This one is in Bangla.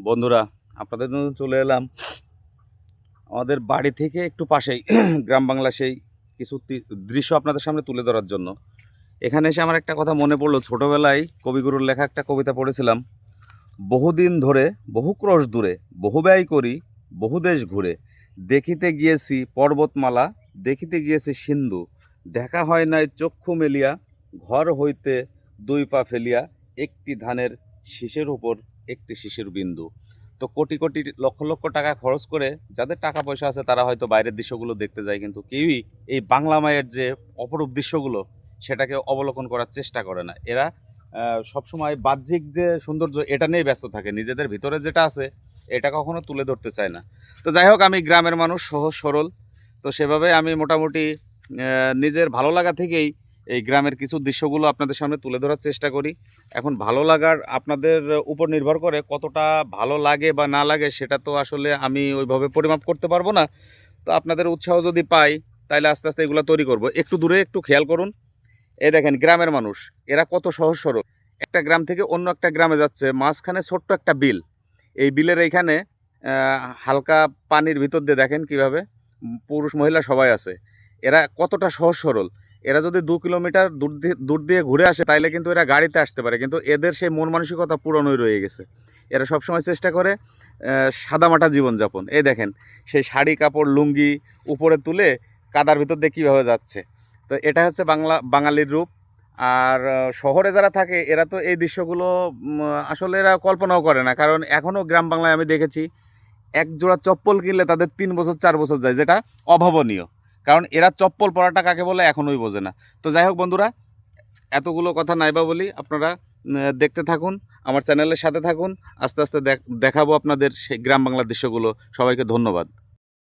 বন্ধুরা, আপনাদের জন্য চলে এলাম আমাদের বাড়ি থেকে একটু পাশেই গ্রাম বাংলা সেই কিছু দৃশ্য আপনাদের সামনে তুলে ধরার জন্য। এখানে এসে আমার একটা কথা মনে পড়লো, ছোটোবেলায় কবিগুরুর লেখা একটা কবিতা পড়েছিলাম। বহুদিন ধরে বহু ক্রোশ দূরে বহু ব্যয় করি বহু দেশ ঘুরে, দেখিতে গিয়েছি পর্বতমালা দেখিতে গিয়েছি সিন্ধু, দেখা হয় নাই চক্ষু মেলিয়া ঘর হইতে দুই পা ফেলিয়া, একটি ধানের শীষের উপর একটি শিশির বিন্দু। তো কোটি কোটি লক্ষ লক্ষ টাকা খরচ করে যাদের টাকা পয়সা আছে তারা হয়তো বাইরের দৃশ্যগুলো দেখতে যায়, কিন্তু কেউই এই বাংলা মায়ের যে অপরূপ দৃশ্যগুলো সেটাকে অবলোকন করার চেষ্টা করে না। এরা সবসময় বাহ্যিক যে সৌন্দর্য এটা নিয়েই ব্যস্ত থাকে, নিজেদের ভিতরে যেটা আছে এটা কখনো তুলে ধরতে চায় না। তো যাই হোক, আমি গ্রামের মানুষ, সহজ সরল, তো সেভাবে আমি মোটামুটি নিজের ভালো লাগা থেকেই এই গ্রামের কিছু দৃশ্যগুলো আপনাদের সামনে তুলে ধরার চেষ্টা করি। এখন ভালো লাগার আপনাদের উপর নির্ভর করে, কতটা ভালো লাগে বা না লাগে সেটা তো আসলে আমি ওইভাবে পরিমাপ করতে পারবো না। তো আপনাদের উৎসাহ যদি পাই তাহলে আস্তে আস্তে এগুলো তৈরি করব। একটু দূরে একটু খেয়াল করুন, এই দেখেন গ্রামের মানুষ এরা কত সহজ সরল। একটা গ্রাম থেকে অন্য একটা গ্রামে যাচ্ছে, মাঝখানে ছোট্ট একটা বিল। এই বিলের এইখানে হালকা পানির ভিতর দিয়ে দেখেন কিভাবে পুরুষ মহিলা সবাই আছে। এরা কতটা সহজ সরল। এরা যদি 2 কিলোমিটার দূর দিয়ে ঘুরে আসে তাইলে কিন্তু এরা গাড়িতে আসতে পারে, কিন্তু এদের সেই মন মানসিকতা পুরনোই রয়ে গেছে। এরা সবসময় চেষ্টা করে সাদামাটা জীবনযাপন। এই দেখেন সেই শাড়ি কাপড় লুঙ্গি উপরে তুলে কাদার ভিতর দিয়ে কীভাবে যাচ্ছে। তো এটা হচ্ছে বাঙালির রূপ। আর শহরে যারা থাকে এরা তো এই দৃশ্যগুলো আসলে এরা কল্পনাও করে না, কারণ এখনও গ্রাম বাংলায় আমি দেখেছি এক জোড়া চপ্পল কিনলে তাদের 3 বছর 4 বছর যায়, যেটা অভাবনীয়। কারণ এরা চপ্পল পরাটা কাকে বলে এখনোই বোঝে না। তো যাই হোক বন্ধুরা, এতগুলো কথা নাইবা বলি, আপনারা দেখতে থাকুন, আমার চ্যানেলের সাথে থাকুন। আস্তে আস্তে দেখাবো আপনাদের সেই গ্রাম বাংলার দৃশ্যগুলো। সবাইকে ধন্যবাদ।